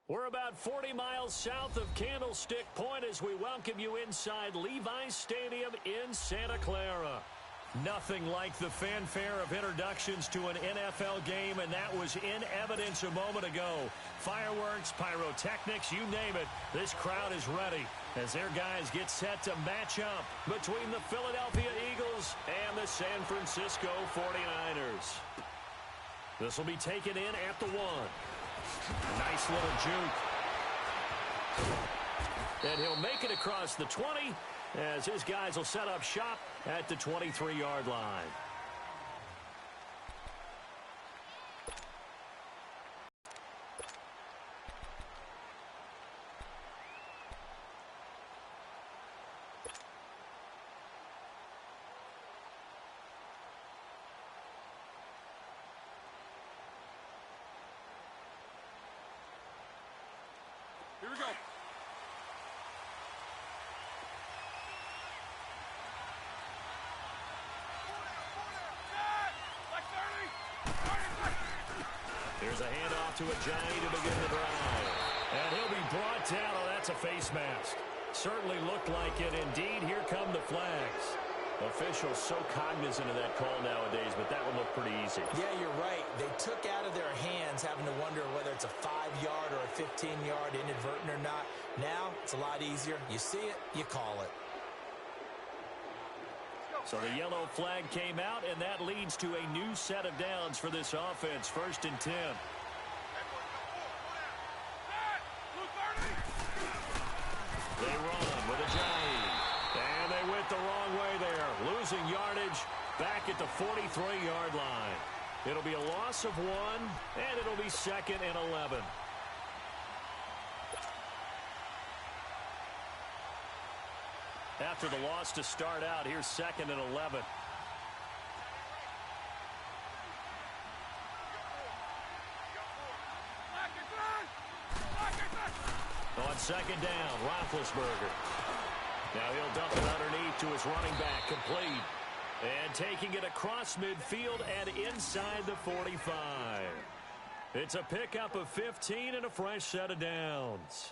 We're about 40 miles south of Candlestick Point as we welcome you inside Levi's Stadium in Santa Clara. Nothing like the fanfare of introductions to an NFL game, and that was in evidence a moment ago. Fireworks, pyrotechnics, you name it, this crowd is ready as their guys get set to match up between the Philadelphia Eagles and the San Francisco 49ers. This will be taken in at the 1. Nice little juke. And he'll make it across the 20 as his guys will set up shop at the 23-yard line. Here we go. Here's a handoff to Ajayi to begin the drive. And he'll be brought down. Oh, that's a face mask. Certainly looked like it. Indeed, here come the flags. Officials so cognizant of that call nowadays, but that one looked pretty easy. Yeah, you're right. They took out of their hands having to wonder whether it's a 5-yard or a 15-yard inadvertent or not. Now, it's a lot easier. You see it, you call it. So the yellow flag came out, and that leads to a new set of downs for this offense. 1st and 10. They run with Ajayi. And they went the wrong way there. Losing yardage back at the 43-yard line. It'll be a loss of 1, and it'll be 2nd and 11. After the loss to start out, here's 2nd and 11. On 2nd down, Roethlisberger. Now he'll dump it underneath to his running back, complete. And taking it across midfield and inside the 45. It's a pickup of 15 and a fresh set of downs.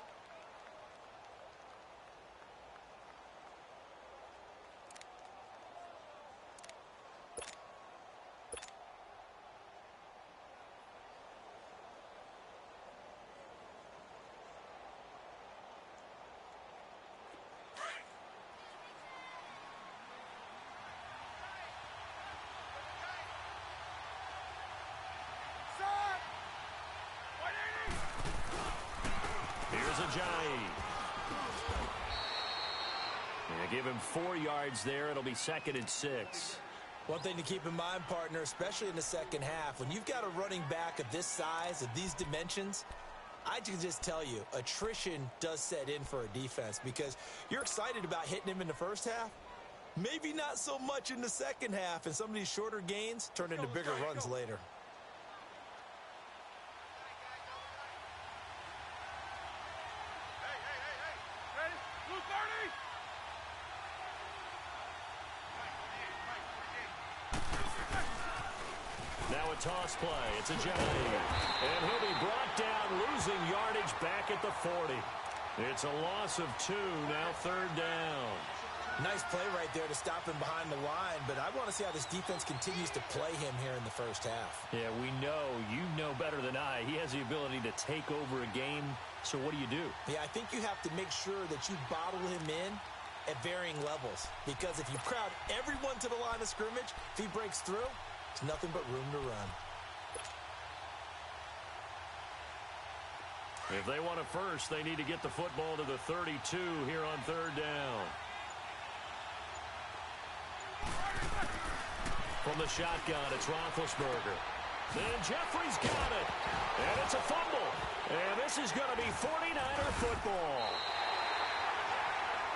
Ajayi. Yeah, give him 4 yards there. It'll be 2nd and 6. One thing to keep in mind, partner, especially in the second half, when you've got a running back of this size, of these dimensions, I can just tell you, attrition does set in for a defense because you're excited about hitting him in the first half. Maybe not so much in the second half, and some of these shorter gains turn into bigger runs later. Now a toss play. It's Ajayi. And he'll be brought down, losing yardage back at the 40. It's a loss of 2, now 3rd down. Nice play right there to stop him behind the line, but I want to see how this defense continues to play him here in the first half. Yeah, we know. You know better than I. He has the ability to take over a game, so what do you do? Yeah, I think you have to make sure that you bottle him in at varying levels, because if you crowd everyone to the line of scrimmage, if he breaks through, there's nothing but room to run. If they want a first, they need to get the football to the 32 here on 3rd down. From the shotgun, it's Roethlisberger. Then Jeffrey's got it. And it's a fumble. And this is going to be 49er football.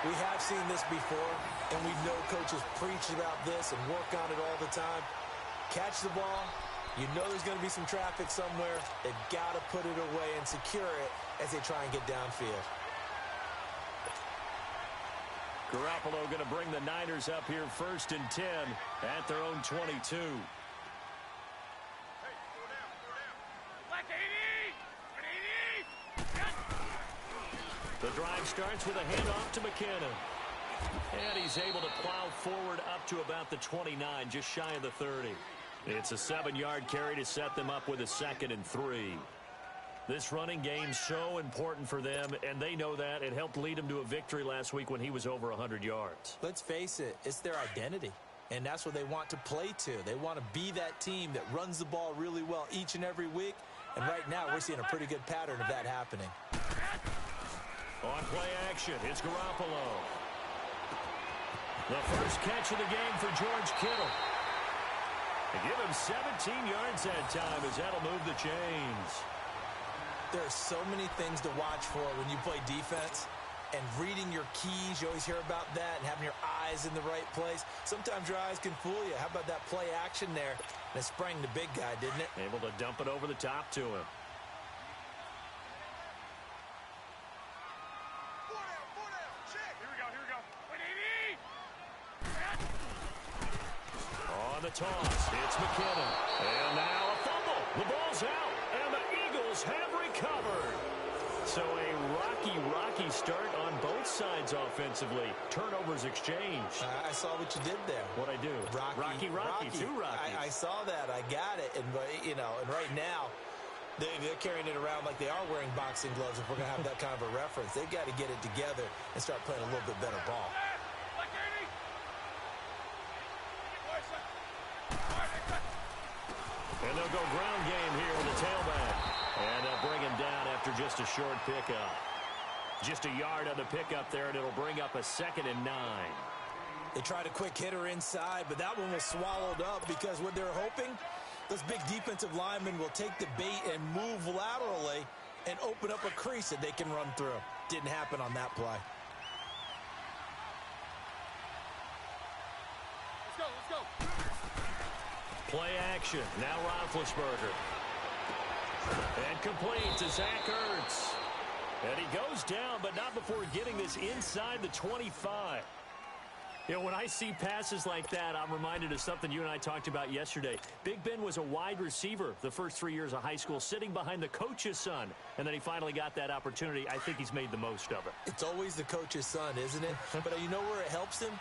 We have seen this before, and we know coaches preach about this and work on it all the time. Catch the ball. You know there's going to be some traffic somewhere. They've got to put it away and secure it as they try and get downfield. Garoppolo going to bring the Niners up here 1st and 10 at their own 22. The drive starts with a handoff to McKinnon. And he's able to plow forward up to about the 29, just shy of the 30. It's a 7-yard carry to set them up with a 2nd and 3. This running game's so important for them, and they know that. It helped lead them to a victory last week when he was over 100 yards. Let's face it, it's their identity, and that's what they want to play to. They want to be that team that runs the ball really well each and every week, and right now we're seeing a pretty good pattern of that happening. On play action, it's Garoppolo. The first catch of the game for George Kittle. They give him 17 yards that time as that'll move the chains. There are so many things to watch for when you play defense, and reading your keys, you always hear about that, and having your eyes in the right place. Sometimes your eyes can fool you. How about that play action there? And it sprang the big guy, didn't it? Able to dump it over the top to him. On the toss, it's McKinnon. And now a fumble. The ball's out, and the Eagles have recovered. So a rocky start on both sides offensively. Turnovers exchanged. I saw what you did there. What'd I do? Rocky. Two Rockies. I saw that. I got it. And, and right now, they're carrying it around like they are wearing boxing gloves if we're going to have that kind of a reference. They've got to get it together and start playing a little bit better ball. And they'll go ground game here with the tailback. And they'll bring him down after just a short pickup. Just a yard on the pickup there, and it'll bring up a 2nd and 9. They tried a quick hitter inside, but that one was swallowed up because what they're hoping, those big defensive linemen will take the bait and move laterally and open up a crease that they can run through. Didn't happen on that play. Let's go. Play action. Now Roethlisberger. And complete to Zach Ertz. And he goes down, but not before getting this inside the 25. You know, when I see passes like that, I'm reminded of something you and I talked about yesterday. Big Ben was a wide receiver the first 3 years of high school, sitting behind the coach's son. And then he finally got that opportunity. I think he's made the most of it. It's always the coach's son, isn't it? But you know where it helps him?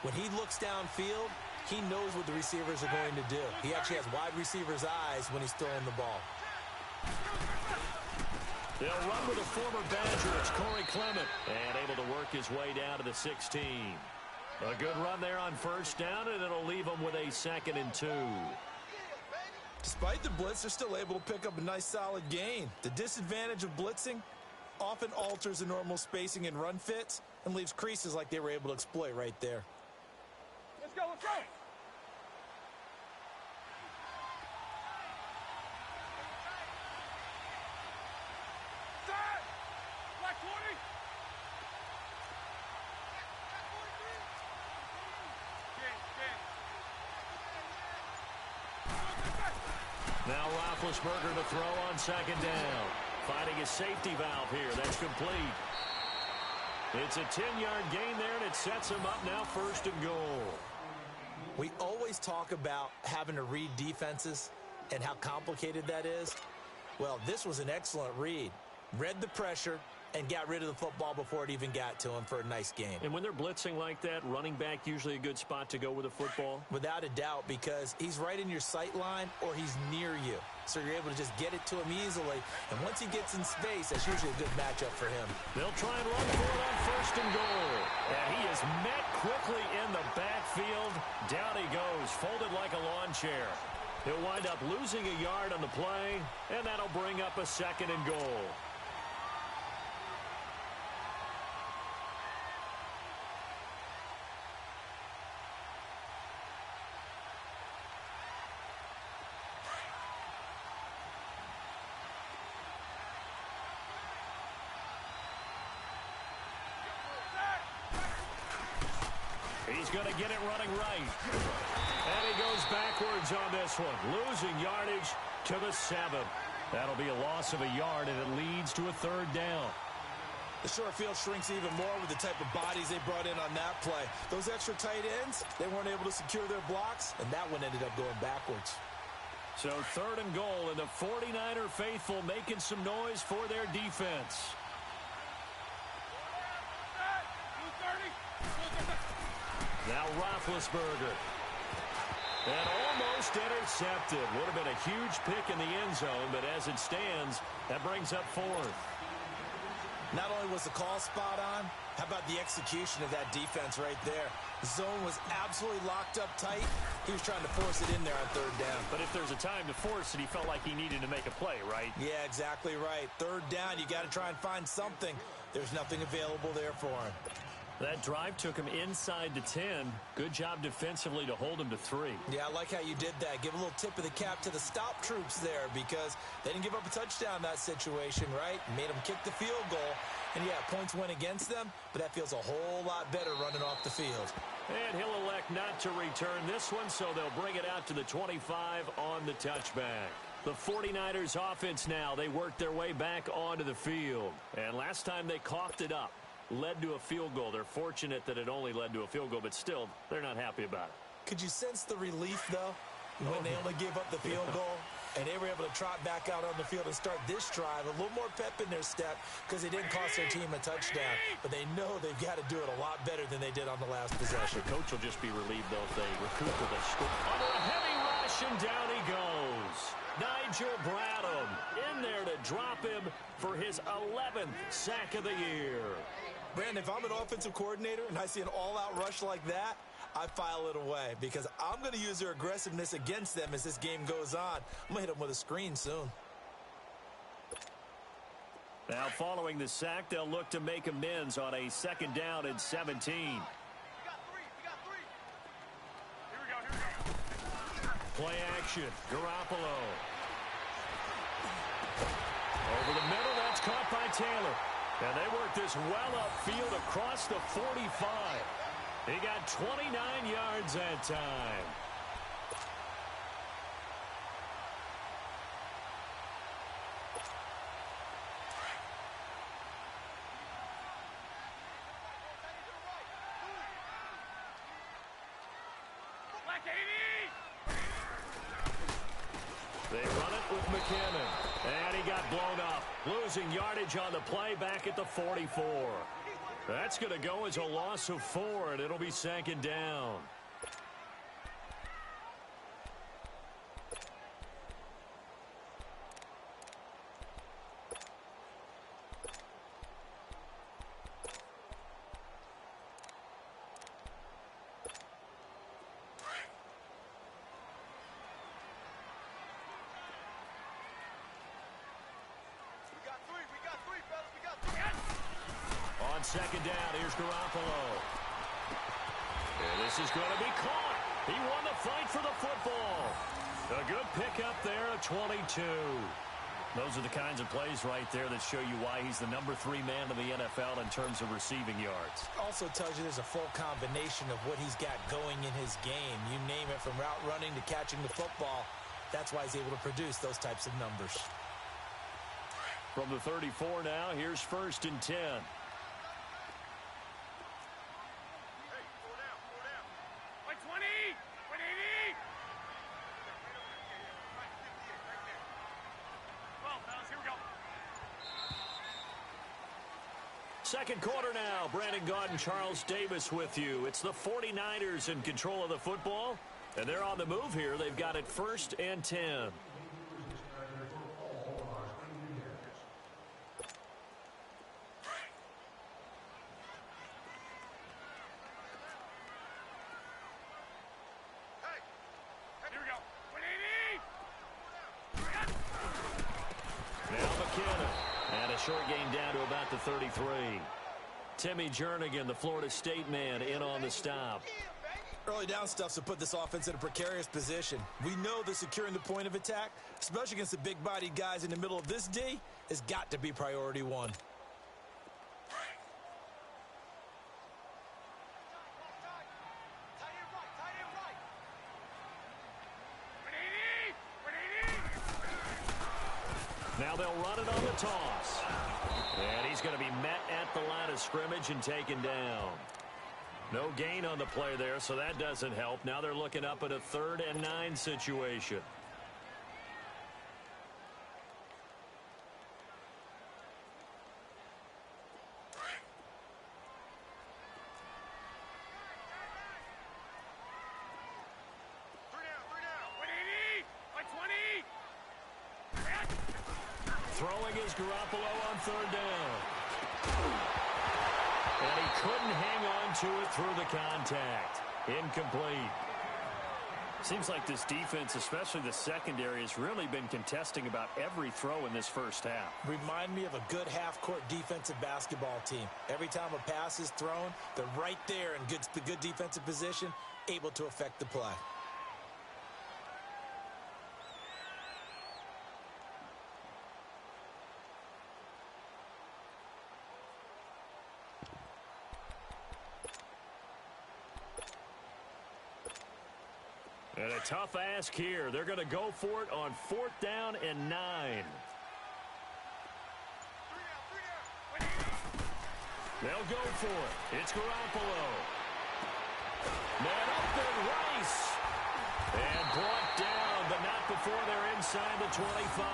When he looks downfield, he knows what the receivers are going to do. He actually has wide receivers' eyes when he's throwing the ball. They'll run with a former Badger. It's Corey Clement. And able to work his way down to the 16. A good run there on first down, and it'll leave them with a 2nd and 2. Despite the blitz, they're still able to pick up a nice solid gain. The disadvantage of blitzing often alters the normal spacing and run fits and leaves creases like they were able to exploit right there. Let's go. Black 20. Now Roethlisberger to throw on 2nd down. Finding a safety valve here. That's complete. It's a 10-yard gain there, and it sets him up now 1st and goal. We always talk about having to read defenses and how complicated that is. Well, this was an excellent read. Read the pressure and got rid of the football before it even got to him for a nice game. And when they're blitzing like that, running back usually a good spot to go with a football? Without a doubt, because he's right in your sight line or he's near you. So you're able to just get it to him easily. And once he gets in space, that's usually a good matchup for him. They'll try and run for it on 1st and goal. And he is met quickly in the backfield. Down he goes, folded like a lawn chair. He'll wind up losing a yard on the play, and that'll bring up a 2nd and goal. He's going to get it running right. And he goes backwards on this one, losing yardage to the 7. That'll be a loss of a yard, and it leads to a 3rd down. The short field shrinks even more with the type of bodies they brought in on that play. Those extra tight ends, they weren't able to secure their blocks, and that one ended up going backwards. So 3rd and goal, and the 49er faithful making some noise for their defense. Now Roethlisberger. And almost intercepted. Would have been a huge pick in the end zone, but as it stands, that brings up fourth. Not only was the call spot on, how about the execution of that defense right there? The zone was absolutely locked up tight. He was trying to force it in there on third down. But if there's a time to force it, he felt like he needed to make a play, right? Yeah, exactly right. Third down, you got to try and find something. There's nothing available there for him. That drive took him inside the 10. Good job defensively to hold him to 3. Yeah, I like how you did that. Give a little tip of the cap to the stop troops there because they didn't give up a touchdown in that situation, right? Made them kick the field goal. And, yeah, points went against them, but that feels a whole lot better running off the field. And he'll elect not to return this one, so they'll bring it out to the 25 on the touchback. The 49ers offense now, they worked their way back onto the field. And last time they coughed it up. Led to a field goal. They're fortunate that it only led to a field goal, but still, they're not happy about it. Could you sense the relief, though, when they only gave up the field goal and they were able to trot back out on the field and start this drive? A little more pep in their step because they didn't cost their team a touchdown, but they know they've got to do it a lot better than they did on the last possession. The coach will just be relieved, though, if they recoup with a score. Under a heavy rush, and down he goes. Nigel Bradham in there to drop him for his 11th sack of the year. Brandon, if I'm an offensive coordinator and I see an all-out rush like that, I file it away because I'm going to use their aggressiveness against them as this game goes on. I'm going to hit them with a screen soon. Now, following the sack, they'll look to make amends on a second down and 17. We got three. Here we go. Play action. Garoppolo. Over the middle, that's caught by Taylor. And they work this well upfield across the 45. He got 29 yards that time. They run it with McKinnon. And he got blown up. Losing yardage on the play back at the 44. That's going to go as a loss of 4, and it'll be second down. Second down, here's Garoppolo. And this is going to be caught. He won the fight for the football. A good pickup there at 22. Those are the kinds of plays right there that show you why he's the number 3 man in the NFL in terms of receiving yards. Also tells you there's a full combination of what he's got going in his game. You name it, from route running to catching the football. That's why he's able to produce those types of numbers. From the 34 now, here's 1st and 10. Second quarter now. Brandon Gaudin and Charles Davis with you. It's the 49ers in control of the football, and they're on the move here. They've got it 1st and 10. Short game down to about the 33. Timmy Jernigan, the Florida State man, in on the stop. Early down stuff to put this offense in a precarious position. We know that securing the point of attack, especially against the big-bodied guys in the middle of this D, has got to be priority 1. Now they'll run it on the toss. And he's going to be met at the line of scrimmage and taken down. No gain on the play there, so that doesn't help. Now they're looking up at a 3rd and 9 situation. is Garoppolo on third down. And he couldn't hang on to it through the contact. Incomplete. Seems like this defense, especially the secondary, has really been contesting about every throw in this first half. Remind me of a good half-court defensive basketball team. Every time a pass is thrown, they're right there in the good defensive position, able to affect the play. And a tough ask here. They're going to go for it on 4th down and 9. They'll go for it. It's Garoppolo. Man open, Rice. And brought down, but not before they're inside the 25.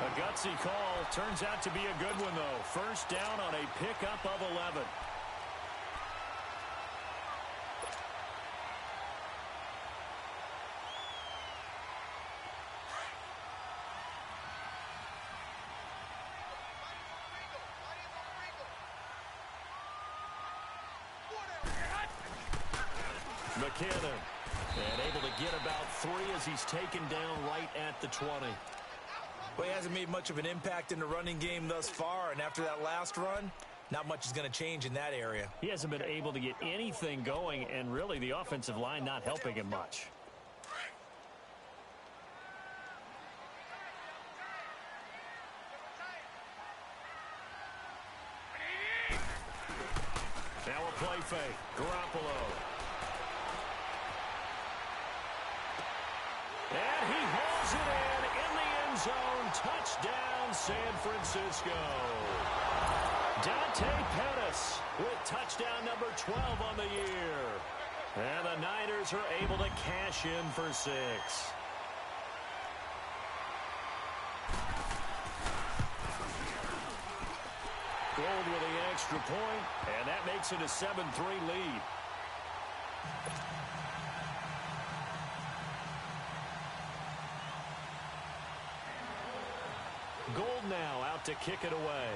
A gutsy call. Turns out to be a good one, though. First down on a pickup of 11. McKinnon, and able to get about 3 as he's taken down right at the 20. Well, he hasn't made much of an impact in the running game thus far, and after that last run, not much is going to change in that area. He hasn't been able to get anything going, and really the offensive line not helping him much. Now a play fake. Garoppolo. And he hauls it in the end zone. Touchdown, San Francisco. Dante Pettis with touchdown number 12 on the year. And the Niners are able to cash in for 6. Gold with the extra point, and that makes it a 7-3 lead. Gold now out to kick it away.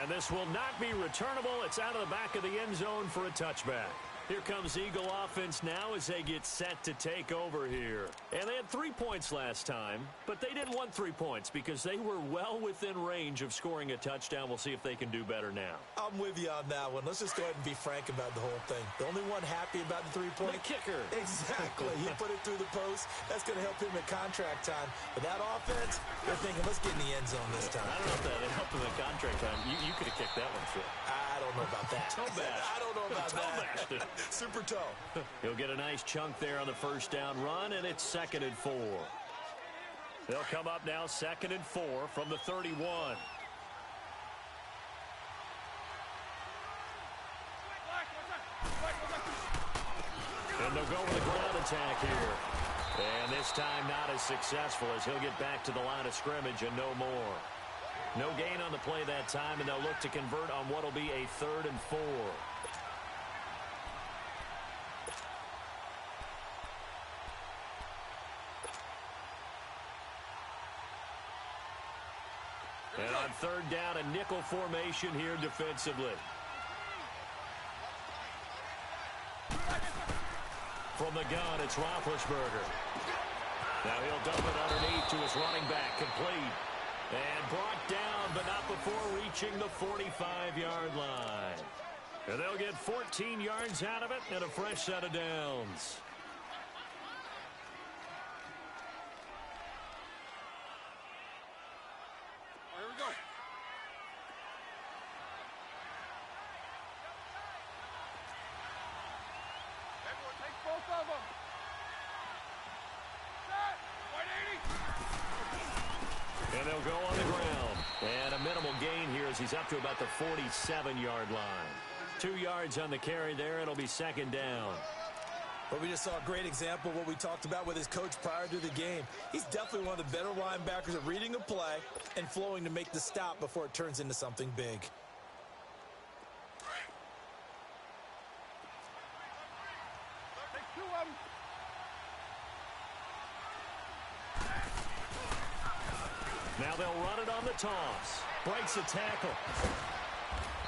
And this will not be returnable. It's out of the back of the end zone for a touchback. Here comes Eagle offense now as they get set to take over here. And they had 3 points last time, but they didn't want 3 points because they were well within range of scoring a touchdown. We'll see if they can do better now. I'm with you on that one. Let's just go ahead and be frank about the whole thing. The only one happy about the 3-point. The kicker. Exactly. He put it through the post. That's going to help him at contract time. But that offense, they're thinking, let's get in the end zone this time. I don't know if that helped him at contract time. You could have kicked that one through. I don't know about that. Toe bash. I don't know about that. Super toe. He'll get a nice chunk there on the first down run, and it's 2nd and 4. They'll come up now 2nd and 4 from the 31. And they'll go with a ground attack here. And this time not as successful as he'll get back to the line of scrimmage and no more. No gain on the play that time, and they'll look to convert on what will be a 3rd and 4. And on 3rd down, a nickel formation here defensively. From the gun, it's Roethlisberger. Now he'll dump it underneath to his running back, complete. And brought down, but not before reaching the 45-yard line. And they'll get 14 yards out of it and a fresh set of downs. Here we go. Everyone take both of them. Set. 180. And they'll go on the ground. And a minimal gain here as he's up to about the 47-yard line. 2 yards on the carry there. It'll be 2nd down. But we just saw a great example of what we talked about with his coach prior to the game. He's definitely one of the better linebackers at reading a play and flowing to make the stop before it turns into something big. Take 2 of them. Now they'll run it on the toss. Breaks a tackle.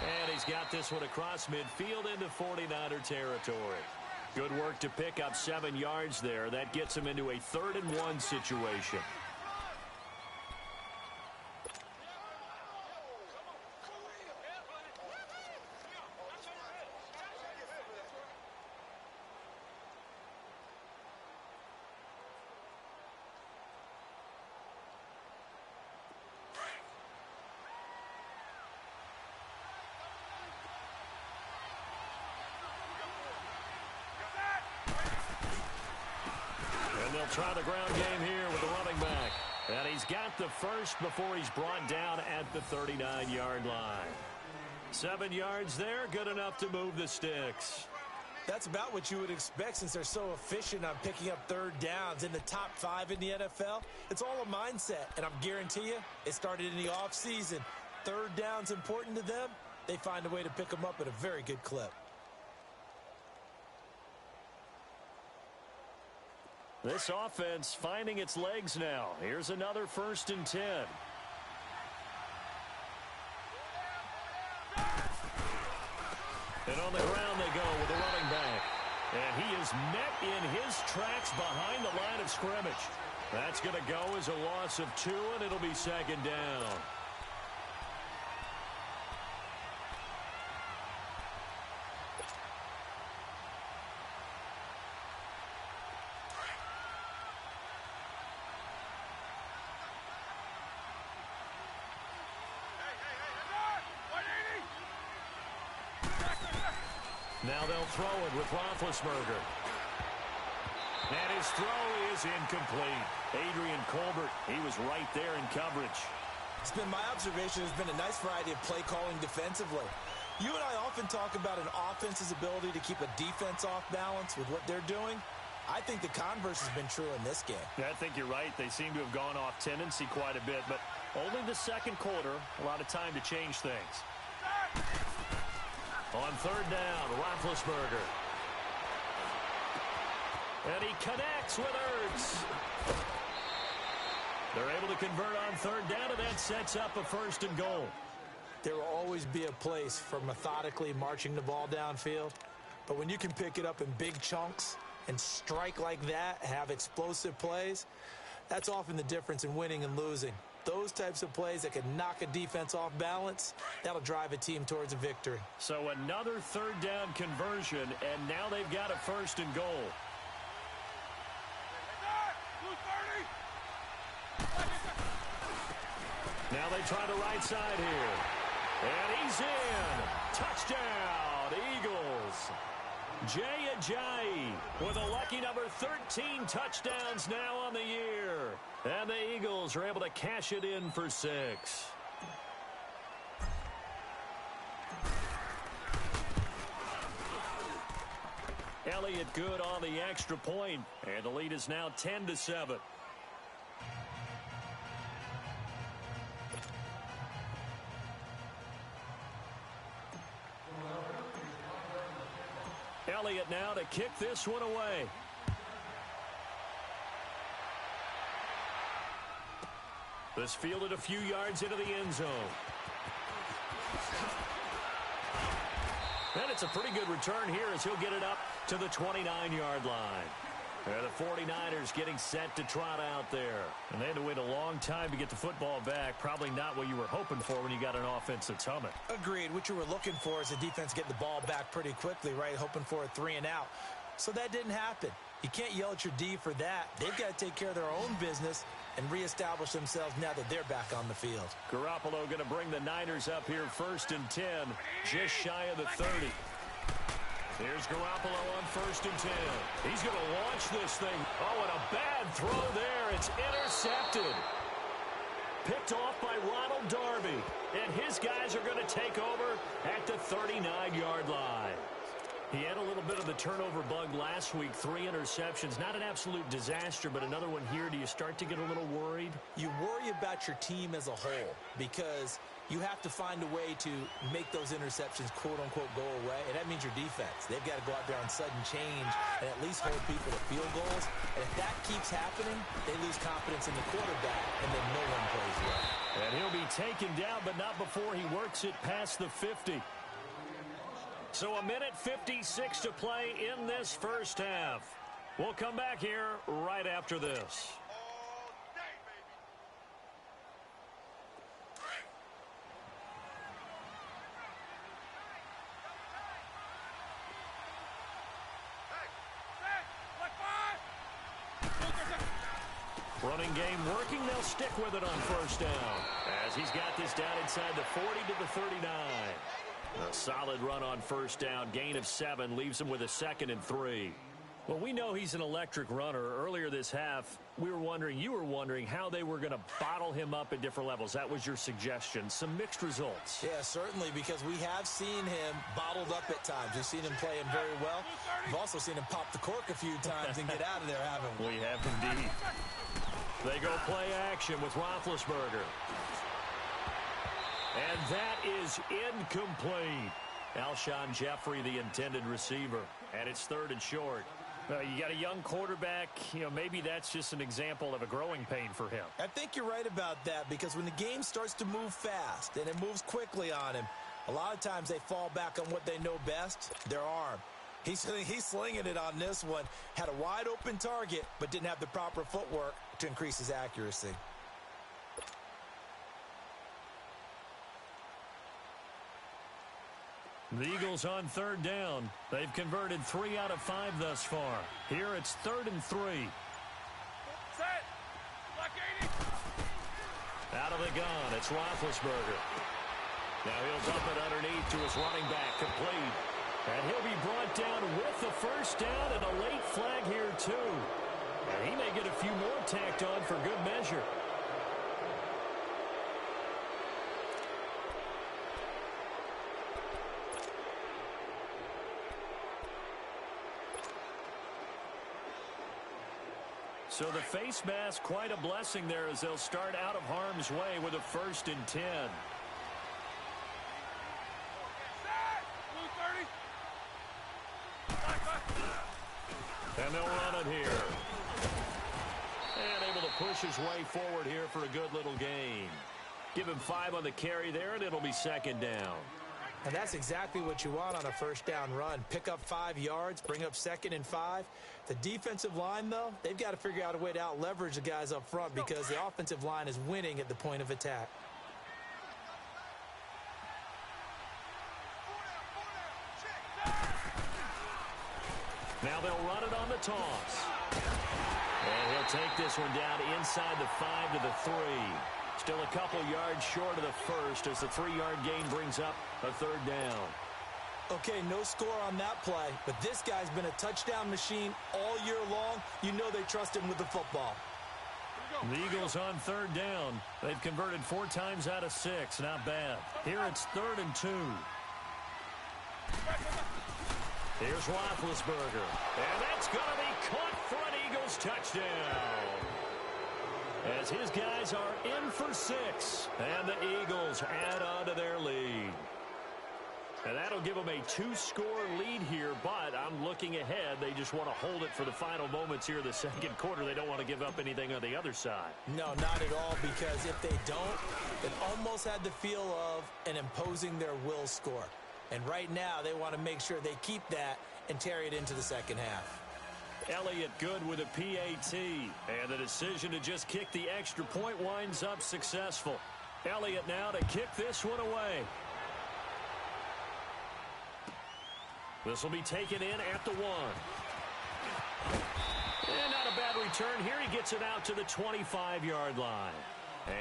And he's got this one across midfield into 49er territory. Good work to pick up 7 yards there. That gets him into a 3rd and 1 situation. They'll try the ground game here with the running back. And he's got the first before he's brought down at the 39-yard line. 7 yards there, good enough to move the sticks. That's about what you would expect since they're so efficient on picking up 3rd downs in the top 5 in the NFL. It's all a mindset, and I'm guarantee you, it started in the offseason. 3rd down's important to them. They find a way to pick them up at a very good clip. This offense finding its legs now. Here's another 1st and 10. And on the ground they go with the running back. And he is met in his tracks behind the line of scrimmage. That's going to go as a loss of 2, and it'll be 2nd down. Now they'll throw it with Roethlisberger. And his throw is incomplete. Adrian Colbert, he was right there in coverage. It's been my observation there's been a nice variety of play calling defensively. You and I often talk about an offense's ability to keep a defense off balance with what they're doing. I think the converse has been true in this game. Yeah, I think you're right. They seem to have gone off tendency quite a bit, but only the 2nd quarter, a lot of time to change things. On 3rd down, Roethlisberger. And he connects with Ertz. They're able to convert on 3rd down, and that sets up a 1st and goal. There will always be a place for methodically marching the ball downfield. But when you can pick it up in big chunks and strike like that, have explosive plays, that's often the difference in winning and losing. Those types of plays that can knock a defense off balance, that'll drive a team towards a victory. So another 3rd down conversion, and now they've got a 1st and goal. Now they try the right side here. And he's in. Touchdown, Eagles. Jay Ajayi with a lucky number 13 touchdowns now on the year. And the Eagles are able to cash it in for 6. Elliott good on the extra point, and the lead is now 10-7. Elliott now to kick this one away. This fielded a few yards into the end zone. And it's a pretty good return here as he'll get it up to the 29-yard line. And the 49ers getting set to trot out there. And they had to wait a long time to get the football back. Probably not what you were hoping for when you got an offense that's humming. Agreed. What you were looking for is the defense getting the ball back pretty quickly, right? Hoping for a 3 and out. So that didn't happen. You can't yell at your D for that. They've got to take care of their own business and reestablish themselves now that they're back on the field. Garoppolo going to bring the Niners up here 1st and 10, just shy of the 30. Here's Garoppolo on 1st and 10. He's going to launch this thing. Oh, and a bad throw there. It's intercepted. Picked off by Ronald Darby. And his guys are going to take over at the 39-yard line. He had a little bit of the turnover bug last week, 3 interceptions. Not an absolute disaster, but another one here. Do you start to get a little worried? You worry about your team as a whole because you have to find a way to make those interceptions, quote-unquote, go away, and that means your defense. They've got to go out there on sudden change and at least hold people to field goals. And if that keeps happening, they lose confidence in the quarterback, and then no one plays well. And he'll be taken down, but not before he works it past the 50. So a minute 56 to play in this first half. We'll come back here right after this. Running game working. They'll stick with it on first down as he's got this down inside the 40 to the 39. A solid run on first down. Gain of 7 leaves him with a 2nd and 3. Well, we know he's an electric runner. Earlier this half, you were wondering how they were going to bottle him up at different levels. That was your suggestion. Some mixed results. Yeah, certainly, because we have seen him bottled up at times. We've seen him play him very well. We've also seen him pop the cork a few times and get out of there, haven't we? We have indeed. They go play action with Roethlisberger. And that is incomplete. Alshon Jeffrey, the intended receiver. And it's 3rd and short. You got a young quarterback. Maybe that's just an example of a growing pain for him. I think you're right about that because when the game starts to move fast and it moves quickly on him, a lot of times they fall back on what they know best, their arm. He's slinging it on this one. Had a wide open target, but didn't have the proper footwork to increase his accuracy. The Eagles on 3rd down. They've converted 3 out of 5 thus far. Here it's 3rd and 3. Set. Black 80. Out of the gun, it's Roethlisberger. Now he'll dump it underneath to his running back, complete. And he'll be brought down with the first down and a late flag here too. And he may get a few more tacked on for good measure. So the face mask, quite a blessing there as they'll start out of harm's way with a 1st and 10. And they'll run it here. And able to push his way forward here for a good little gain. Give him 5 on the carry there, and it'll be 2nd down. And that's exactly what you want on a first down run. Pick up 5 yards, bring up 2nd and 5. The defensive line, though, they've got to figure out a way to out-leverage the guys up front because the offensive line is winning at the point of attack. Now they'll run it on the toss. And he'll take this one down inside the 5 to the 3. Still a couple yards short of the first as the 3-yard gain brings up a 3rd down. Okay, no score on that play, but this guy's been a touchdown machine all year long. You know they trust him with the football. The Eagles on 3rd down. They've converted 4 times out of 6. Not bad. Here it's 3rd and 2. Here's Roethlisberger. And that's going to be caught for an Eagles touchdown. As his guys are in for 6. And the Eagles add on to their lead. And that'll give them a 2-score lead here, but I'm looking ahead. They just want to hold it for the final moments here in the 2nd quarter. They don't want to give up anything on the other side. No, not at all, because if they don't, it almost had the feel of an imposing their will score. And right now, they want to make sure they keep that and carry it into the 2nd half. Elliott good with a PAT. And the decision to just kick the extra point winds up successful. Elliott now to kick this one away. This will be taken in at the 1. And not a bad return here. He gets it out to the 25-yard line.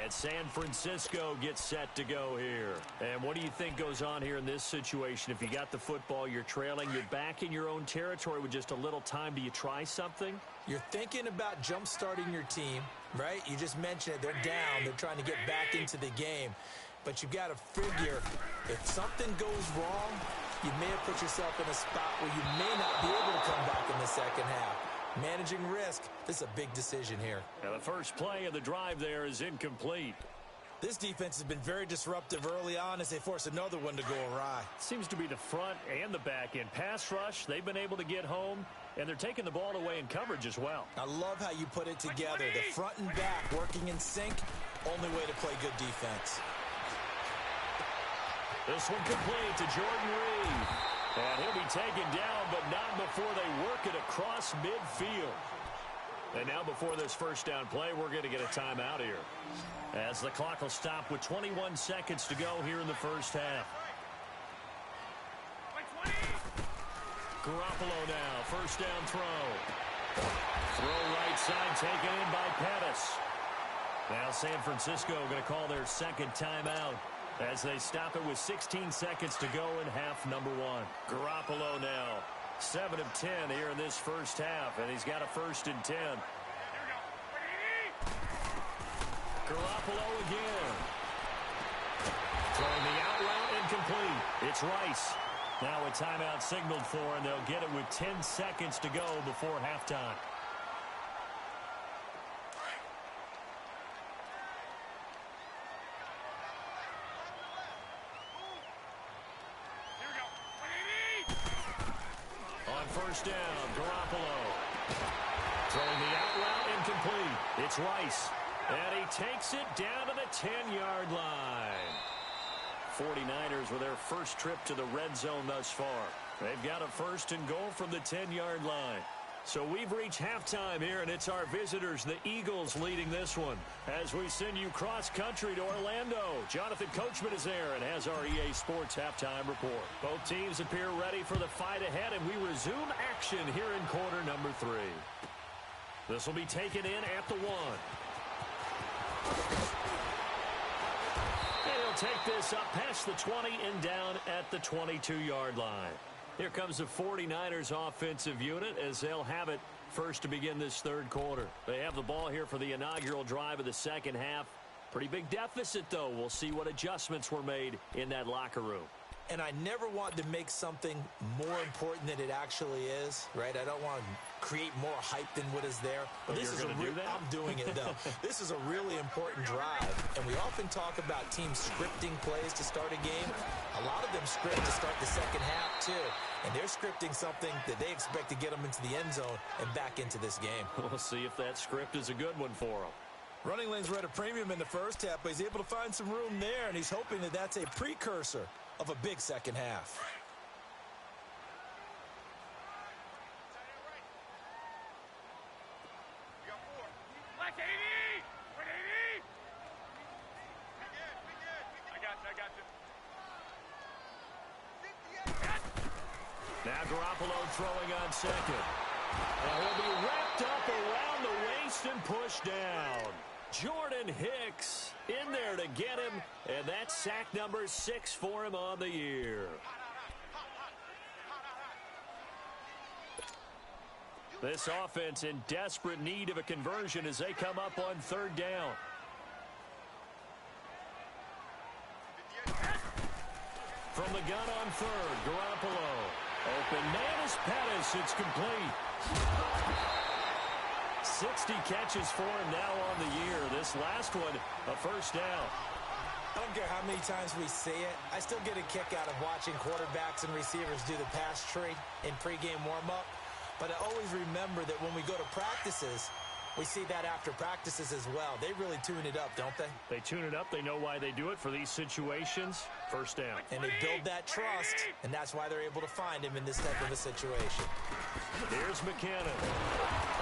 And San Francisco gets set to go here. And what do you think goes on here in this situation? If you got the football, you're trailing, you're back in your own territory with just a little time. Do you try something? You're thinking about jump-starting your team, right? You just mentioned it. They're down. They're trying to get back into the game. But you've got to figure if something goes wrong, you may have put yourself in a spot where you may not be able to come back in the second half. Managing risk, this is a big decision here. And the first play of the drive there is incomplete. This defense has been very disruptive early on as they force another one to go awry. Seems to be the front and the back end. Pass rush, they've been able to get home, and they're taking the ball away in coverage as well. I love how you put it together. The front and back working in sync, only way to play good defense. This one complete to Jordan Reed. And he'll be taken down, but not before they work it across midfield. And now before this first down play, we're going to get a timeout here, as the clock will stop with 21 seconds to go here in the first half. Garoppolo now, first down throw. Throw right side taken in by Pettis. Now San Francisco going to call their second timeout as they stop it with 16 seconds to go in half number one. Garoppolo now, 7 of 10 here in this first half, and he's got a 1st and 10. Garoppolo again. Throwing the out route incomplete. It's Rice. Now a timeout signaled for, and they'll get it with 10 seconds to go before halftime. On first down, Garoppolo. Throwing the out route incomplete. It's Rice. And he takes it down to the 10-yard line. 49ers with their first trip to the red zone thus far. They've got a 1st and goal from the 10-yard line. So we've reached halftime here, and it's our visitors, the Eagles, leading this one. As we send you cross-country to Orlando, Jonathan Coachman is there and has our EA Sports halftime report. Both teams appear ready for the fight ahead, and we resume action here in quarter number 3. This will be taken in at the 1. And he'll take this up past the 20 and down at the 22-yard line. Here comes the 49ers offensive unit as they'll have it first to begin this third quarter. They have the ball here for the inaugural drive of the second half. Pretty big deficit, though. We'll see what adjustments were made in that locker room. And I never want to make something more important than it actually is, right? I don't want to create more hype than what is there. But this is I'm doing it, though. This is a really important drive. And we often talk about teams scripting plays to start a game. A lot of them script to start the second half, too. And they're scripting something that they expect to get them into the end zone and back into this game. We'll see if that script is a good one for them. Running lanes were at a premium in the first half, but he's able to find some room there, and he's hoping that that's a precursor of a big second half. Now Garoppolo throwing on second. And he'll be wrapped up around the waist and pushed down. Jordan Hicks in there to get him, and that's sack number 6 for him on the year. This offense in desperate need of a conversion as they come up on third down. From the gun on third, Garoppolo. Open man is Pettis. It's complete. 60 catches for him now on the year. This last one, a first down. I don't care how many times we say it. I still get a kick out of watching quarterbacks and receivers do the pass tree in pregame warm-up. But I always remember that when we go to practices, we see that after practices as well. They really tune it up, don't they? They tune it up. They know why they do it for these situations. First down. And they build that trust, and that's why they're able to find him in this type of a situation. Here's McKinnon.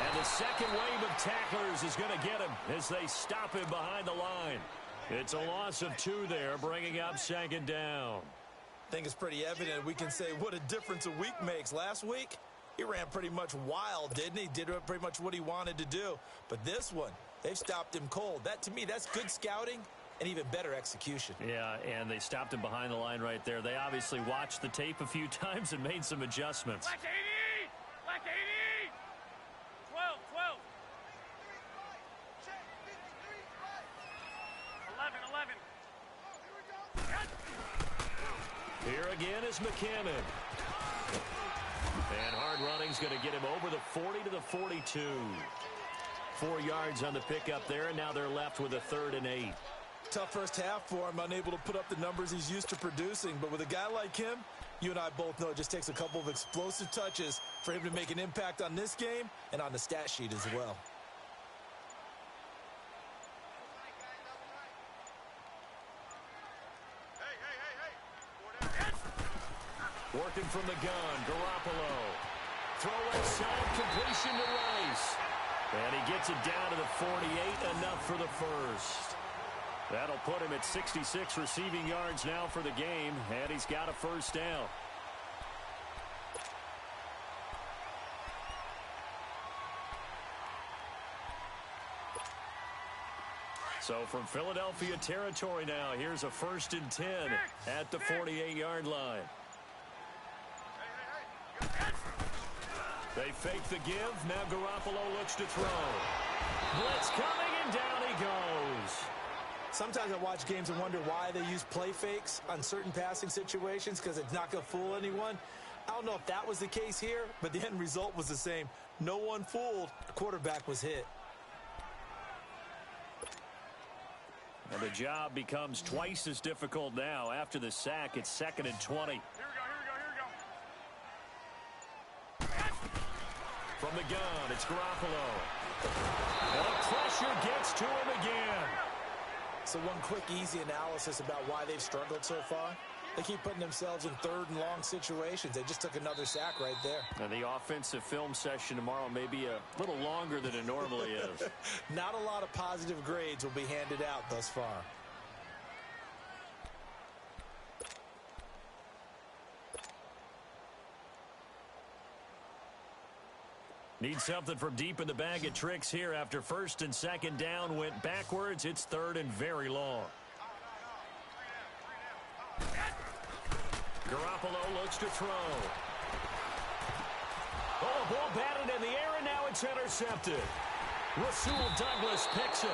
And the second wave of tacklers is going to get him as they stop him behind the line. It's a loss of 2 there, bringing up second down. I think it's pretty evident. We can say what a difference a week makes. Last week, he ran pretty much wild, didn't he? Did pretty much what he wanted to do. But this one, they've stopped him cold. That, to me, that's good scouting and even better execution. Yeah, and they stopped him behind the line right there. They obviously watched the tape a few times and made some adjustments. Black 80! Black 80! 12, 12. 11, 11. Here again is McKinnon. And hard running's going to get him over the 40 to the 42. 4 yards on the pickup there, and now they're left with a 3rd and 8. Tough first half for him, unable to put up the numbers he's used to producing. But with a guy like him, you and I both know it just takes a couple of explosive touches for him to make an impact on this game and on the stat sheet as well. Working from the gun, Garoppolo. Throw inside, completion to Rice. And he gets it down to the 48, enough for the first. That'll put him at 66 receiving yards now for the game, and he's got a first down. So from Philadelphia territory now, here's a 1st and 10 at the 48-yard line. They fake the give. Now Garoppolo looks to throw. Blitz coming, and down he goes. Sometimes I watch games and wonder why they use play fakes on certain passing situations, because it's not going to fool anyone. I don't know if that was the case here, but the end result was the same. No one fooled. The quarterback was hit. And the job becomes twice as difficult now. After the sack, it's 2nd and 20. From the gun, it's Garoppolo. And the pressure gets to him again. So one quick, easy analysis about why they've struggled so far. They keep putting themselves in 3rd and long situations. They just took another sack right there. And the offensive film session tomorrow may be a little longer than it normally is. Not a lot of positive grades will be handed out thus far. Need something from deep in the bag of tricks here after 1st and 2nd down went backwards. It's 3rd and very long. Garoppolo looks to throw. Oh, ball batted in the air, and now it's intercepted. Rasul Douglas picks it.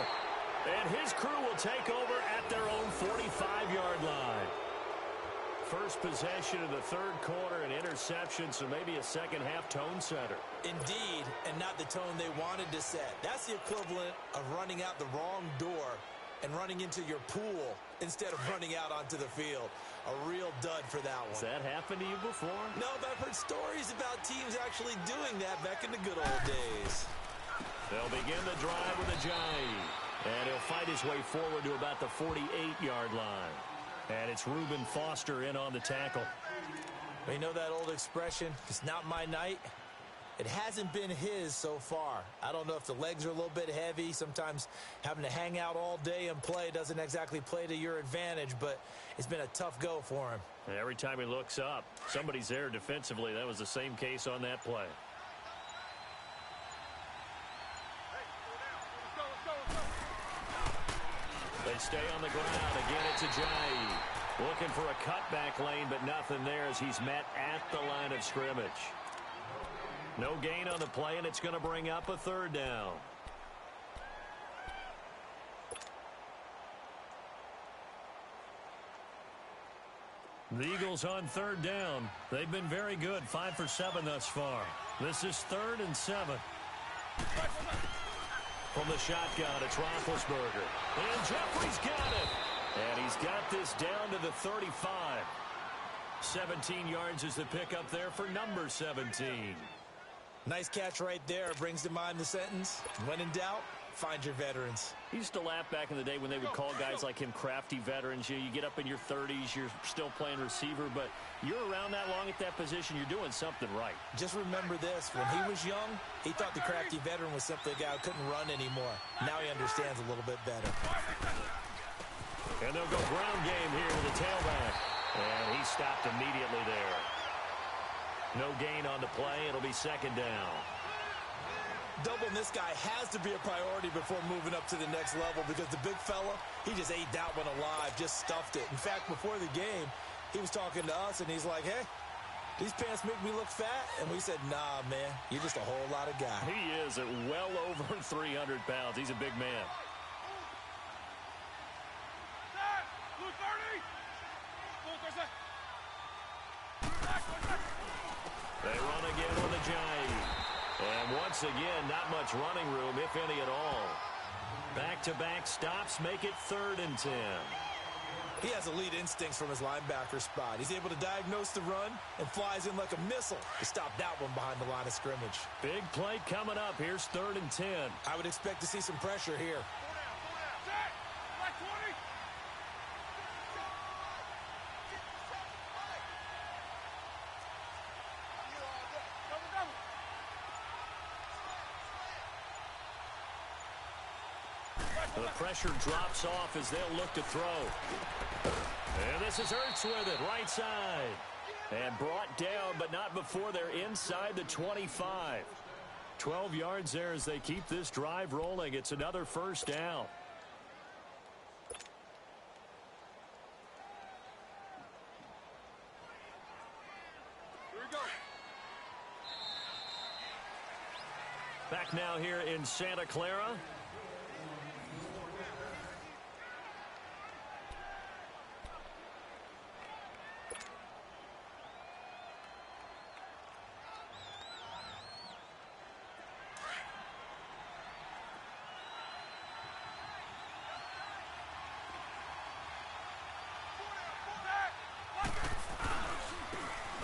And his crew will take over at their own 45-yard line. First possession of the 3rd quarter, an interception, so maybe a second-half tone setter. Indeed, and not the tone they wanted to set. That's the equivalent of running out the wrong door and running into your pool instead of running out onto the field. A real dud for that one. Has that happened to you before? No, but I've heard stories about teams actually doing that back in the good old days. They'll begin the drive with a jive. And he'll fight his way forward to about the 48-yard line. And it's Reuben Foster in on the tackle. You know that old expression, it's not my night? It hasn't been his so far. I don't know if the legs are a little bit heavy. Sometimes having to hang out all day and play doesn't exactly play to your advantage, but it's been a tough go for him. And every time he looks up, somebody's there defensively. That was the same case on that play. They stay on the ground. Again, it's Ajayi. Looking for a cutback lane, but nothing there as he's met at the line of scrimmage. No gain on the play, and it's going to bring up a 3rd down. The Eagles on 3rd down. They've been very good, 5 for 7 thus far. This is 3rd and 7. From the shotgun, it's Roethlisberger. And Jeffrey's got it. And he's got this down to the 35. 17 yards is the pickup there for number 17. Nice catch right there. Brings to mind the sentence, when in doubt, find your veterans. He used to laugh back in the day when they would call guys like him crafty veterans. You get up in your 30s, you're still playing receiver, but you're around that long at that position, you're doing something right. Just remember this, when he was young, he thought the crafty veteran was simply a guy who couldn't run anymore. Now he understands a little bit better. And they'll go ground game here with the tailback. And he stopped immediately there. No gain on the play. It'll be 2nd down. Doubling this guy has to be a priority before moving up to the next level, because the big fella, he just ate that one alive, just stuffed it. In fact, before the game, he was talking to us, and he's like, hey, these pants make me look fat? And we said, nah, man, you're just a whole lot of guy. He is at well over 300 pounds. He's a big man. once again, not much running room, if any at all. Back-to-back stops make it 3rd and 10. He has elite instincts from his linebacker spot. He's able to diagnose the run and flies in like a missile to stop that one behind the line of scrimmage. Big play coming up. Here's 3rd and 10. I would expect to see some pressure here. The pressure drops off as they'll look to throw. And this is Hurts with it, right side. And brought down, but not before they're inside the 25. 12 yards there as they keep this drive rolling. It's another 1st down. Here we go. Back now here in Santa Clara.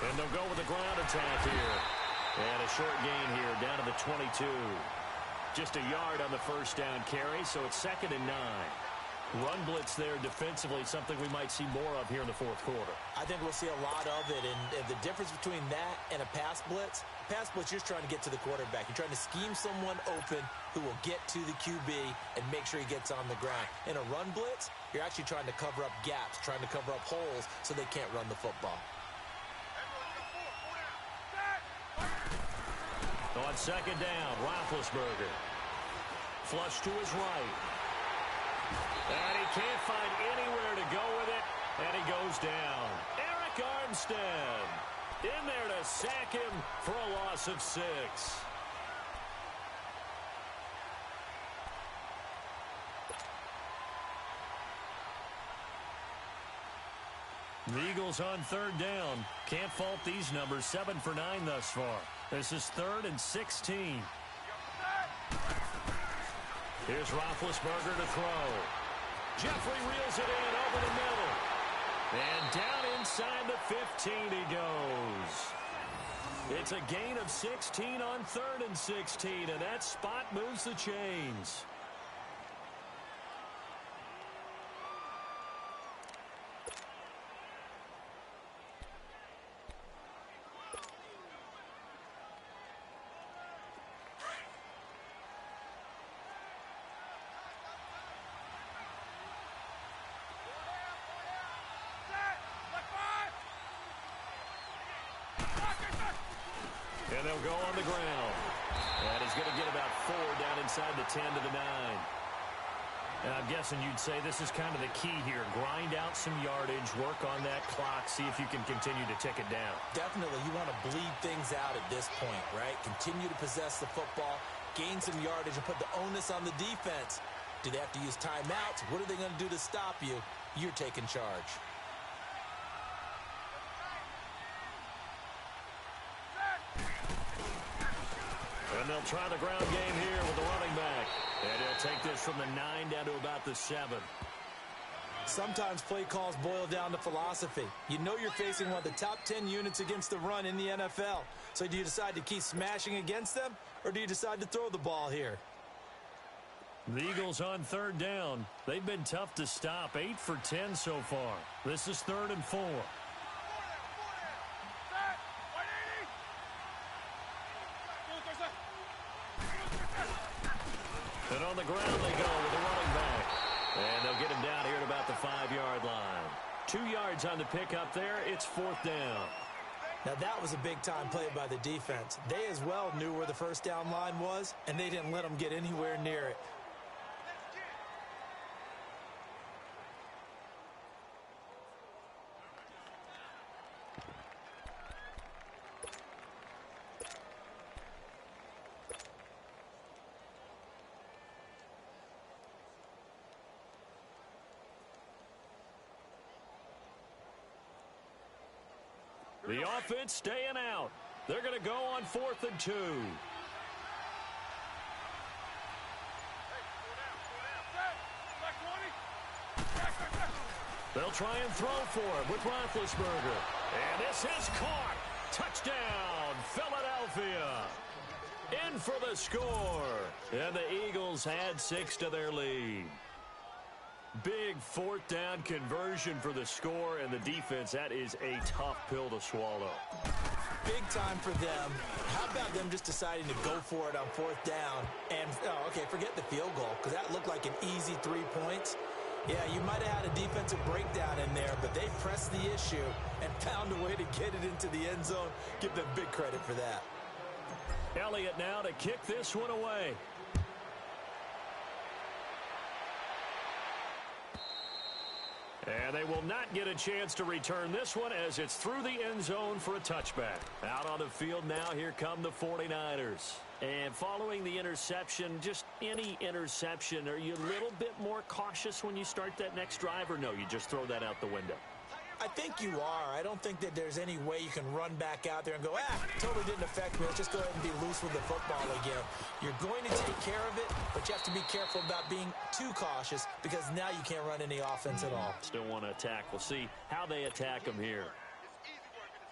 And they'll go with a ground attack here. And a short gain here down to the 22. Just a yard on the 1st down carry, so it's 2nd and 9. Run blitz there defensively, something we might see more of here in the 4th quarter. I think we'll see a lot of it, and the difference between that and a pass blitz, you're just trying to get to the quarterback. You're trying to scheme someone open who will get to the QB and make sure he gets on the ground. In a run blitz, you're actually trying to cover up gaps, trying to cover up holes so they can't run the football. On 2nd down, Roethlisberger. Flush to his right. And he can't find anywhere to go with it, and he goes down. Eric Armstead in there to sack him for a loss of 6. The Eagles on 3rd down. Can't fault these numbers. 7 for 9 thus far. This is 3rd and 16. Here's Roethlisberger to throw. Jeffrey reels it in over the middle. And down inside the 15 he goes. It's a gain of 16 on 3rd and 16, and that spot moves the chains. And they'll go on the ground. And he's going to get about 4 down inside the 10 to the 9. And I'm guessing you'd say this is kind of the key here. Grind out some yardage, work on that clock, see if you can continue to tick it down. Definitely. You want to bleed things out at this point, right? Continue to possess the football, gain some yardage, and put the onus on the defense. Do they have to use timeouts? What are they going to do to stop you? You're taking charge. And they'll try the ground game here with the running back. And he'll take this from the 9 down to about the 7. Sometimes play calls boil down to philosophy. You know you're facing one of the top 10 units against the run in the NFL. So do you decide to keep smashing against them, or do you decide to throw the ball here? The Eagles on 3rd down. They've been tough to stop. 8 for 10 so far. This is 3rd and 4. And on the ground they go with the running back. And they'll get him down here at about the 5-yard line. 2 yards on the pickup there. It's 4th down. Now that was a big-time play by the defense. They as well knew where the 1st down line was, and they didn't let them get anywhere near it. The offense staying out. They're going to go on 4th and 2. They'll try and throw for it with Roethlisberger. And this is caught. Touchdown, Philadelphia. In for the score. And the Eagles add 6 to their lead. Big fourth down conversion for the score, and the defense, that is a tough pill to swallow. Big time for them. How about them just deciding to go for it on fourth down? And, forget the field goal, because that looked like an easy 3 points. Yeah, you might have had a defensive breakdown in there, but they pressed the issue and found a way to get it into the end zone. Give them big credit for that. Elliott now to kick this one away. And they will not get a chance to return this one as it's through the end zone for a touchback. Out on the field now, here come the 49ers. And following the interception, just any interception, are you a little bit more cautious when you start that next drive, or no, you just throw that out the window? I think you are. I don't think that there's any way you can run back out there and go, totally didn't affect me. Let's just go ahead and be loose with the football again. You're going to take care of it, but you have to be careful about being too cautious because now you can't run any offense at all. Still want to attack. We'll see how they attack them here.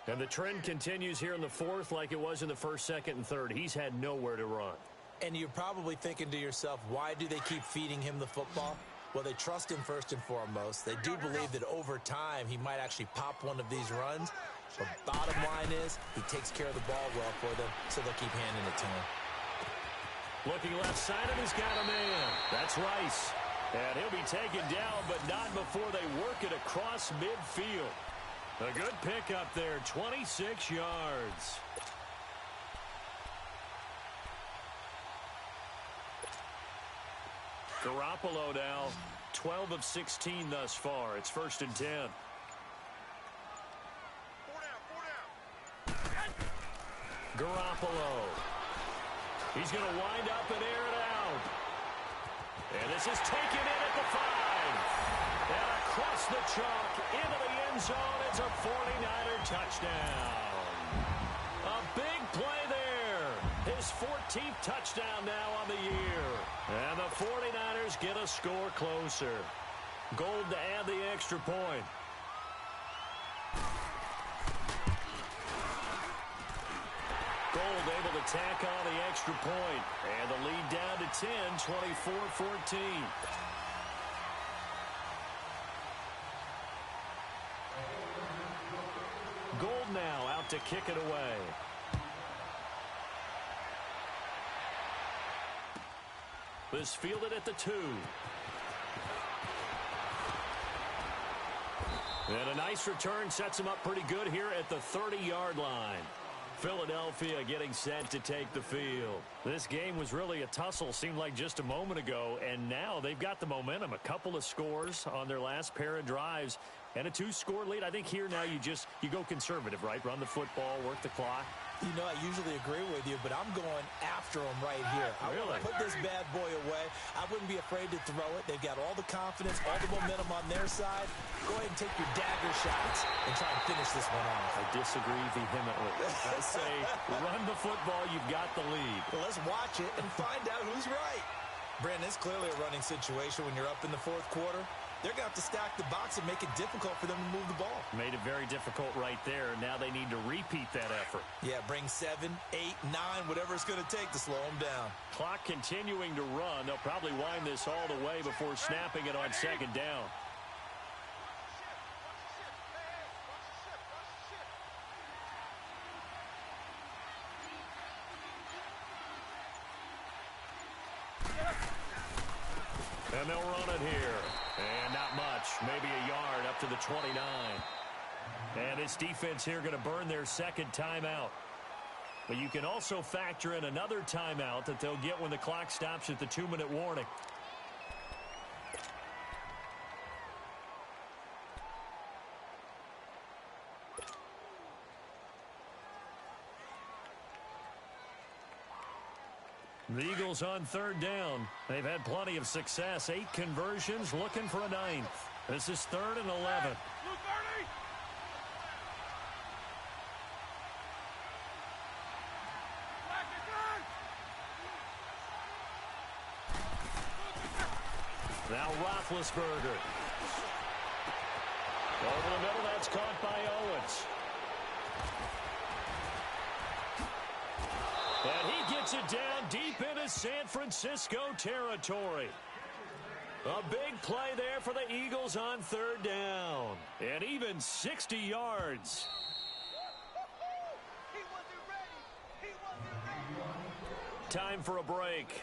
And the trend continues here in the fourth like it was in the first, second, and third. He's had nowhere to run. And you're probably thinking to yourself, why do they keep feeding him the football? Well, they trust him first and foremost. They do believe that over time he might actually pop one of these runs. But bottom line is he takes care of the ball well for them, so they'll keep handing it to him. Looking left side, and he's got a man. That's Rice. And he'll be taken down, but not before they work it across midfield. A good pick up there, 26 yards. Garoppolo now, 12 of 16 thus far. It's 1st and 10. Garoppolo. He's going to wind up and air it out. And this is taken in at the 5. And across the chalk into the end zone. It's a 49er touchdown. A big play there. His 14th touchdown now on the year. And the 49ers get a score closer. Gold to add the extra point. Gold able to tack on the extra point. And the lead down to 10, 24-14. Gold now out to kick it away. This fielded at the 2. And a nice return sets him up pretty good here at the 30-yard line. Philadelphia getting set to take the field. This game was really a tussle, seemed like just a moment ago, and now they've got the momentum. A couple of scores on their last pair of drives and a 2-score lead. I think here now you go conservative, right? Run the football, work the clock. You know, I usually agree with you, but I'm going after him right here. I really? want to put this bad boy away. I wouldn't be afraid to throw it. They've got all the confidence, all the momentum on their side. Go ahead and take your dagger shots and try and finish this one off. I disagree vehemently. I say run the football. You've got the lead. Well, let's watch it and find out who's right. Brandon, it's clearly a running situation when you're up in the fourth quarter. They're going to have to stack the box and make it difficult for them to move the ball. Made it very difficult right there. Now they need to repeat that effort. Yeah, bring 7, 8, 9, whatever it's going to take to slow them down. Clock continuing to run. They'll probably wind this all the way before snapping it on second down. And they'll run it here. And not much. Maybe a yard up to the 29. And this defense here going to burn their second timeout. But you can also factor in another timeout that they'll get when the clock stops at the 2-minute warning. The Eagles on third down. They've had plenty of success. 8 conversions, looking for a 9th. This is 3rd and 11. Now Roethlisberger. Over the middle, that's caught by Owens. And he gets it down deep into San Francisco territory. A big play there for the Eagles on third down. And even 60 yards. Time for a break.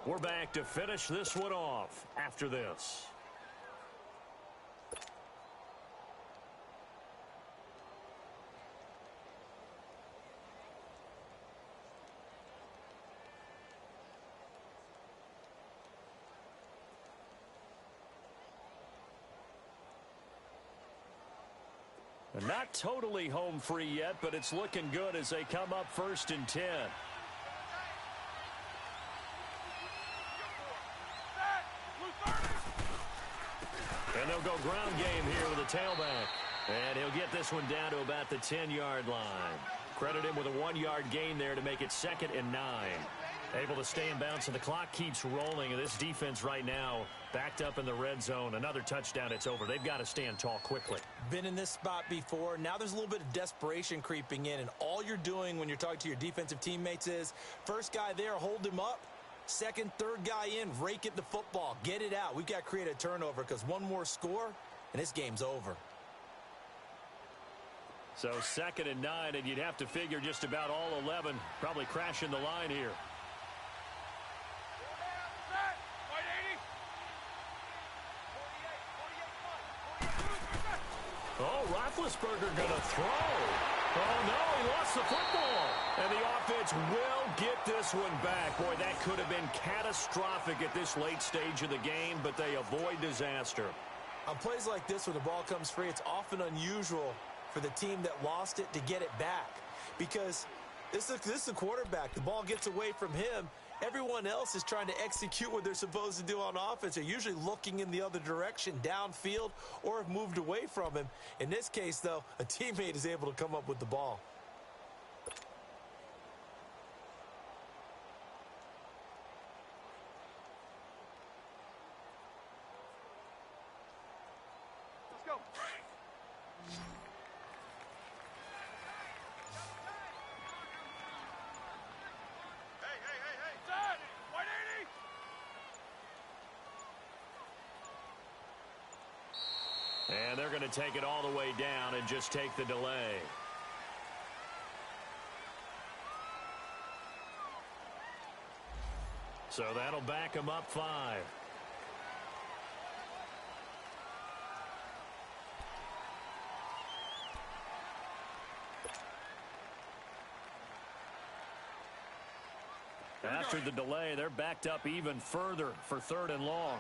We're back to finish this one off after this. Not totally home free yet, but it's looking good as they come up 1st and 10. And they'll go ground game here with a tailback. And he'll get this one down to about the 10-yard line. Credit him with a 1-yard gain there to make it 2nd and 9. Able to stay in bounds, and the clock keeps rolling. And this defense right now backed up in the red zone. Another touchdown, it's over. They've got to stand tall quickly. Been in this spot before. Now there's a little bit of desperation creeping in. And all you're doing when you're talking to your defensive teammates is, first guy there, hold him up. Second, third guy in, rake at the football. Get it out. We've got to create a turnover because one more score, and this game's over. So 2nd and 9, and you'd have to figure just about all 11 probably crashing the line here. Oh, Roethlisberger going to throw. Oh, no, he lost the football. And the offense will get this one back. Boy, that could have been catastrophic at this late stage of the game, but they avoid disaster. On plays like this, when the ball comes free, it's often unusual for the team that lost it to get it back. Because this is the quarterback. The ball gets away from him. Everyone else is trying to execute what they're supposed to do on offense. They're usually looking in the other direction, downfield, or have moved away from him. In this case, though, a teammate is able to come up with the ball. Let's go. And they're going to take it all the way down and just take the delay. So that'll back them up 5. After the delay, they're backed up even further for 3rd and long.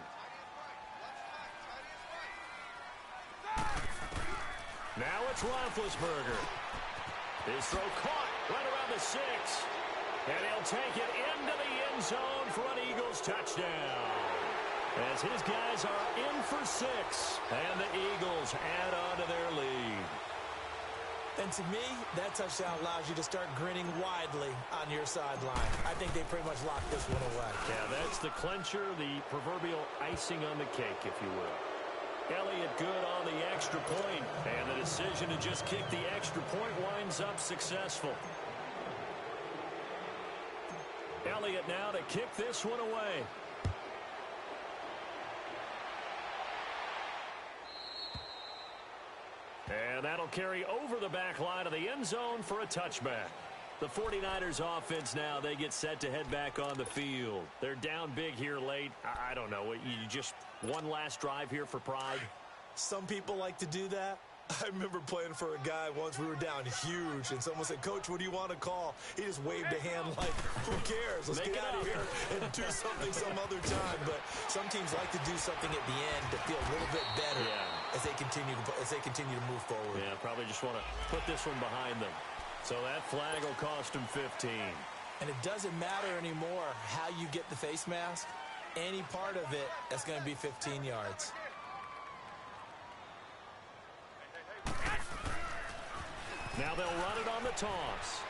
Now it's Roethlisberger. His throw caught right around the 6. And he'll take it into the end zone for an Eagles touchdown. As his guys are in for 6. And the Eagles add on to their lead. And to me, that touchdown allows you to start grinning widely on your sideline. I think they pretty much locked this one away. Yeah, that's the clincher, the proverbial icing on the cake, if you will. Elliott good on the extra point, and the decision to just kick the extra point winds up successful. Elliott now to kick this one away. And that'll carry over the back line of the end zone for a touchback. The 49ers offense now, they get set to head back on the field. They're down big here late. I don't know. You just one last drive here for pride? Some people like to do that. I remember playing for a guy once. We were down huge, and someone said, "Coach, what do you want to call?" He just waved a hand like, "Who cares? Let's get out of here and do something some other time." But some teams like to do something at the end to feel a little bit better as they continue to move forward. Yeah, probably just want to put this one behind them. So that flag will cost them 15. And it doesn't matter anymore how you get the face mask. Any part of it, that's going to be 15 yards. Now they'll run it on the toss.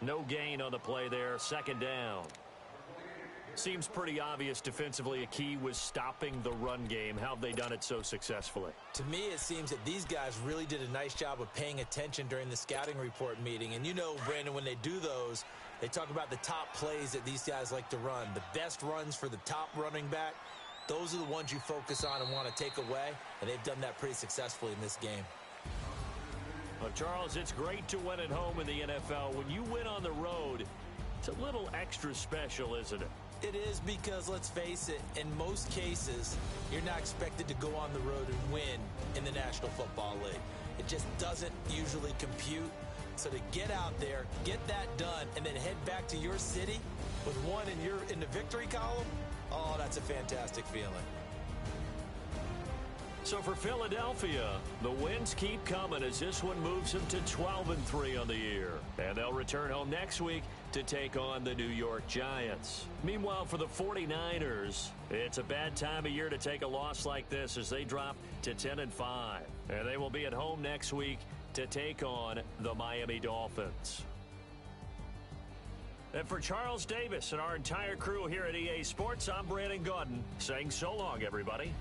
No gain on the play there. 2nd down. Seems pretty obvious defensively a key was stopping the run game. How have they done it so successfully? To me, it seems that these guys really did a nice job of paying attention during the scouting report meeting. And you know, Brandon, when they do those, they talk about the top plays that these guys like to run. The best runs for the top running back, those are the ones you focus on and want to take away. And they've done that pretty successfully in this game. Well, Charles, it's great to win at home in the NFL. When you win on the road, it's a little extra special, isn't it? It is, because let's face it, in most cases, you're not expected to go on the road and win in the National Football League. It just doesn't usually compute. So to get out there, get that done, and then head back to your city with one in the victory column, oh, that's a fantastic feeling. So for Philadelphia, the wins keep coming as this one moves them to 12-3 on the year. And they'll return home next week to take on the New York Giants. Meanwhile, for the 49ers, it's a bad time of year to take a loss like this as they drop to 10-5. And they will be at home next week to take on the Miami Dolphins. And for Charles Davis and our entire crew here at EA Sports, I'm Brandon Gaudin saying so long, everybody.